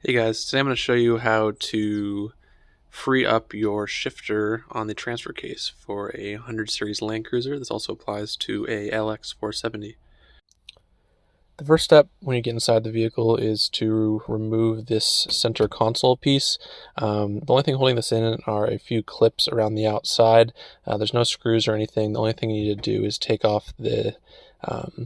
Hey guys, today I'm going to show you how to free up your shifter on the transfer case for a 100 series Land Cruiser. This also applies to a LX470. The first step when you get inside the vehicle is to remove this center console piece. The only thing holding this in are a few clips around the outside. There's no screws or anything. The only thing you need to do is take off the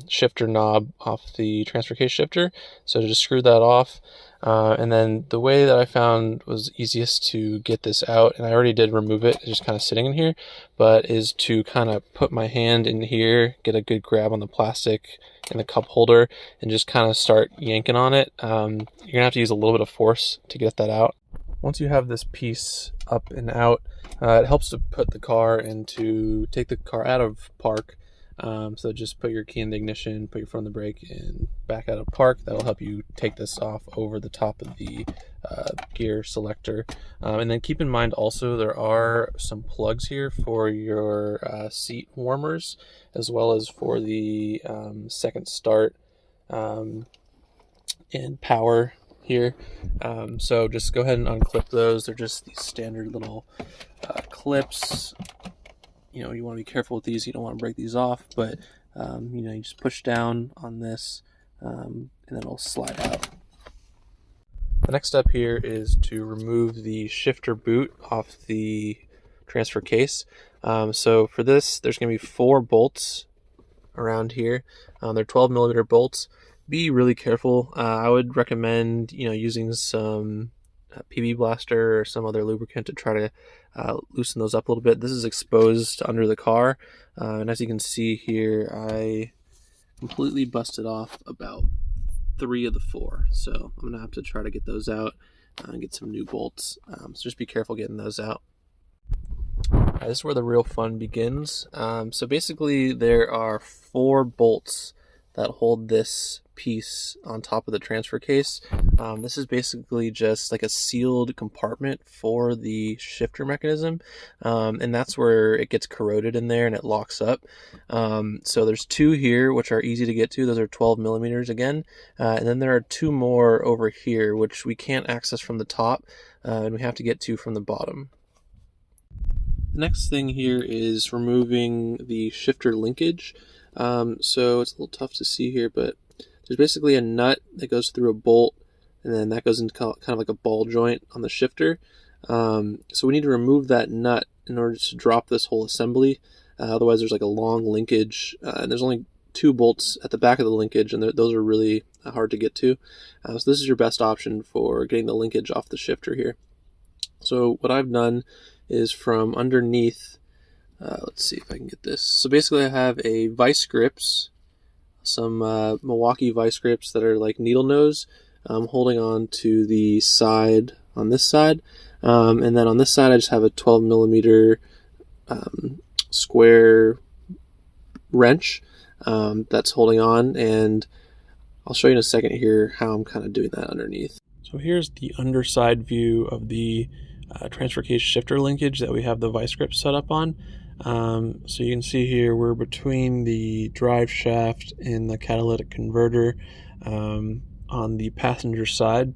shifter knob off the transfer case shifter. So just screw that off. And then the way that I found was easiest to get this out, and I already did remove it, it's just kind of sitting in here, but is to kind of put my hand in here, get a good grab on the plastic in the cup holder, and just kind of start yanking on it. You're gonna have to use a little bit of force to get that out. Once you have this piece up and out, it helps to put the car into, take the car out of park. So just put your key in the ignition, put your foot on the brake, and back out of park. That'll help you take this off over the top of the gear selector. And then keep in mind also there are some plugs here for your seat warmers, as well as for the second start and power here. So just go ahead and unclip those. They're just these standard little clips. You know, you want to be careful with these. You don't want to break these off, but you know, you just push down on this and then it'll slide out. The next step here is to remove the shifter boot off the transfer case. So for this, there's going to be 4 bolts around here. They're 12mm bolts. Be really careful. I would recommend, you know, using some PB Blaster or some other lubricant to try to loosen those up a little bit. This is exposed under the car, and as you can see here, I completely busted off about 3 of the 4, so I'm gonna have to try to get those out and get some new bolts. So just be careful getting those out. This is where the real fun begins. So basically there are 4 bolts that hold this piece on top of the transfer case. This is basically just like a sealed compartment for the shifter mechanism, and that's where it gets corroded in there and it locks up. So there's 2 here which are easy to get to. Those are 12mm again, and then there are 2 more over here which we can't access from the top, and we have to get to from the bottom. The next thing here is removing the shifter linkage. So it's a little tough to see here, but there's basically a nut that goes through a bolt, and then that goes into kind of like a ball joint on the shifter. So we need to remove that nut in order to drop this whole assembly. Otherwise there's like a long linkage, and there's only 2 bolts at the back of the linkage, and those are really hard to get to. So this is your best option for getting the linkage off the shifter here. So what I've done is from underneath, let's see if I can get this. So basically I have a vice grips, some Milwaukee vice grips that are like needle nose. I'm holding on to the side on this side, and then on this side I just have a 12mm square wrench that's holding on, and I'll show you in a second here how I'm kind of doing that underneath. So here's the underside view of the transfer case shifter linkage that we have the vice grip set up on. So you can see here we're between the drive shaft and the catalytic converter on the passenger side.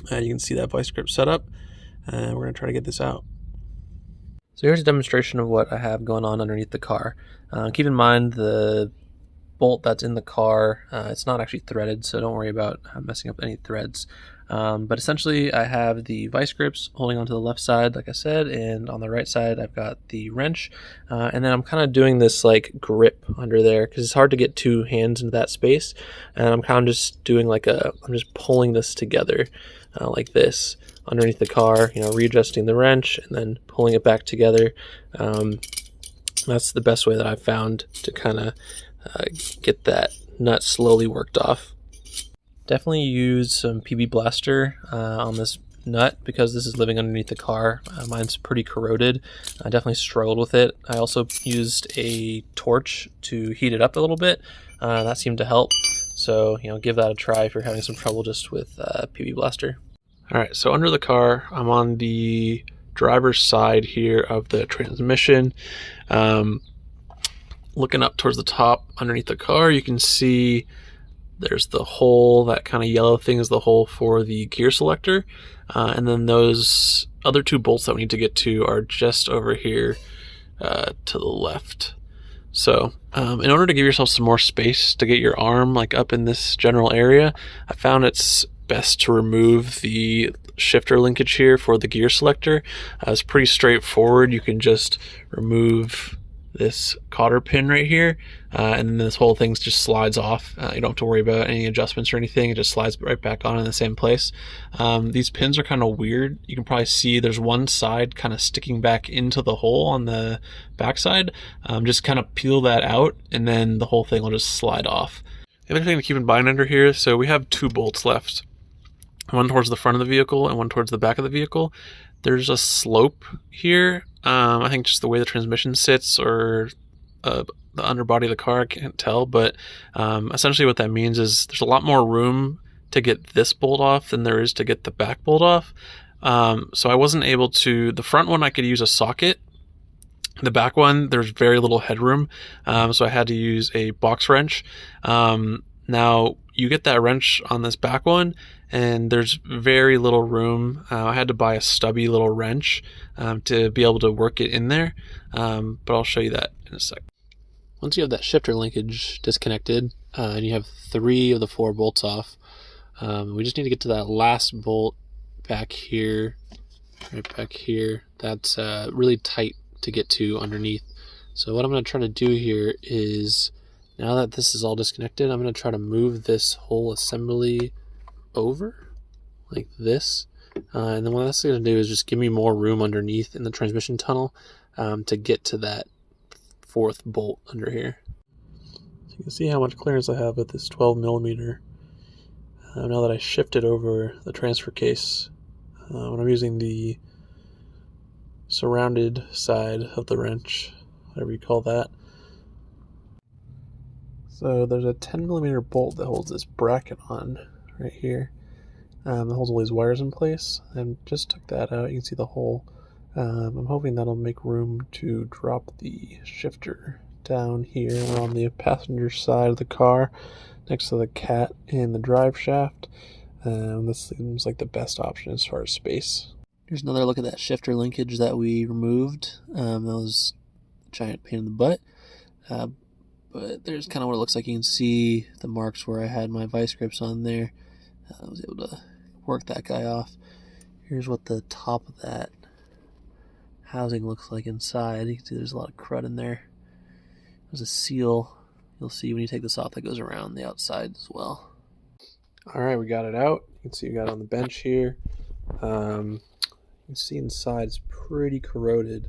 You can see that vice grip setup, and we're going to try to get this out. So here's a demonstration of what I have going on underneath the car. Keep in mind the bolt that's in the car, it's not actually threaded, so don't worry about messing up any threads. But essentially I have the vice grips holding onto the left side, like I said, and on the right side I've got the wrench, and then I'm kind of doing this like grip under there because it's hard to get 2 hands into that space, and I'm kind of just doing like I'm just pulling this together like this underneath the car, you know, readjusting the wrench and then pulling it back together. That's the best way that I've found to kind of get that nut slowly worked off. Definitely use some PB Blaster on this nut because this is living underneath the car. Mine's pretty corroded. I definitely struggled with it. I also used a torch to heat it up a little bit. That seemed to help. So, you know, give that a try if you're having some trouble just with PB Blaster. Alright, so under the car, I'm on the driver's side here of the transmission. Looking up towards the top underneath the car, you can see There's the hole, that kind of yellow thing is the hole for the gear selector. And then those other 2 bolts that we need to get to are just over here to the left. So in order to give yourself some more space to get your arm like up in this general area, I found it's best to remove the shifter linkage here for the gear selector. It's pretty straightforward. You can just remove this cotter pin right here, and then this whole thing just slides off. You don't have to worry about any adjustments or anything. It just slides right back on in the same place. These pins are kind of weird. You can probably see there's one side kind of sticking back into the hole on the backside. Just kind of peel that out, and then the whole thing will just slide off. The other thing to keep in mind under here, so we have 2 bolts left. One towards the front of the vehicle and one towards the back of the vehicle. There's a slope here. I think just the way the transmission sits, or the underbody of the car, I can't tell, but essentially what that means is there's a lot more room to get this bolt off than there is to get the back bolt off. So I wasn't able to, the front one I could use a socket. The back one, there's very little headroom, so I had to use a box wrench. Now, you get that wrench on this back one, and there's very little room. I had to buy a stubby little wrench to be able to work it in there, but I'll show you that in a sec. Once you have that shifter linkage disconnected, and you have 3 of the 4 bolts off, we just need to get to that last bolt back here, right back here. That's really tight to get to underneath. So what I'm going to try to do here is, now that this is all disconnected, I'm going to try to move this whole assembly over like this, and then what that's going to do is just give me more room underneath in the transmission tunnel to get to that 4th bolt under here. So you can see how much clearance I have with this 12 millimeter. Now that I shifted over the transfer case, when I'm using the surrounded side of the wrench, whatever you call that. So there's a 10 millimeter bolt that holds this bracket on right here. That holds all these wires in place. And just took that out. You can see the hole. I'm hoping that'll make room to drop the shifter down here on the passenger side of the car, next to the cat and the drive shaft. This seems like the best option as far as space. Here's another look at that shifter linkage that we removed. That was a giant pain in the butt. But there's kind of what it looks like. You can see the marks where I had my vice grips on there. I was able to work that guy off. Here's what the top of that housing looks like inside. You can see there's a lot of crud in there. There's a seal. You'll see when you take this off that goes around the outside as well. Alright, we got it out. You can see we got it on the bench here. You can see inside it's pretty corroded.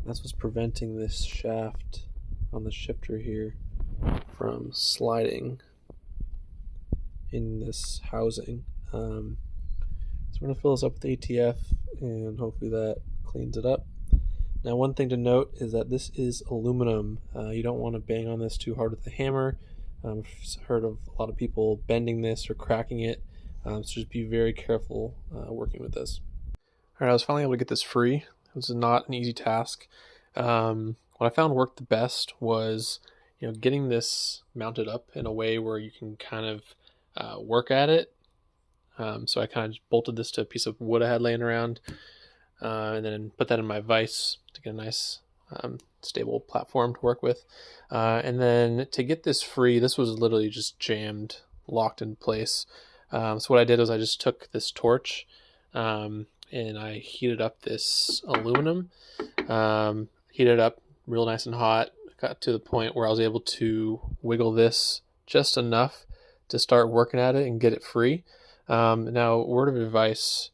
That's what's preventing this shaft on the shifter here from sliding in this housing. So we're going to fill this up with ATF, and hopefully that cleans it up. Now, one thing to note is that this is aluminum. You don't want to bang on this too hard with a hammer. I've heard of a lot of people bending this or cracking it, so just be very careful working with this. Alright, I was finally able to get this free. It was not an easy task. What I found worked the best was, getting this mounted up in a way where you can kind of work at it. So I kind of just bolted this to a piece of wood I had laying around, and then put that in my vise to get a nice stable platform to work with. And then to get this free, this was literally just jammed, locked in place. So what I did was I just took this torch and I heated up this aluminum, heated it up real nice and hot, got to the point where I was able to wiggle this just enough to start working at it and get it free. Now, word of advice,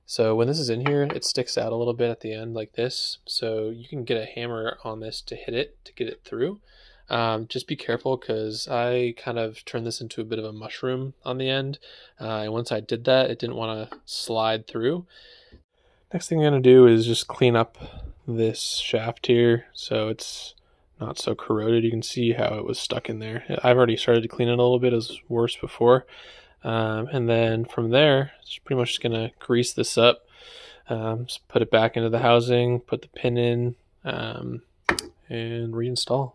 so when this is in here, it sticks out a little bit at the end like this, so you can get a hammer on this to hit it, to get it through. Just be careful, because I kind of turned this into a bit of a mushroom on the end, and once I did that, it didn't want to slide through. Next thing I'm going to do is just clean up this shaft here so it's not so corroded. You can see how it was stuck in there. I've already started to clean it a little bit. It was worse before. And then from there, it's pretty much just going to grease this up, just put it back into the housing, put the pin in, and reinstall.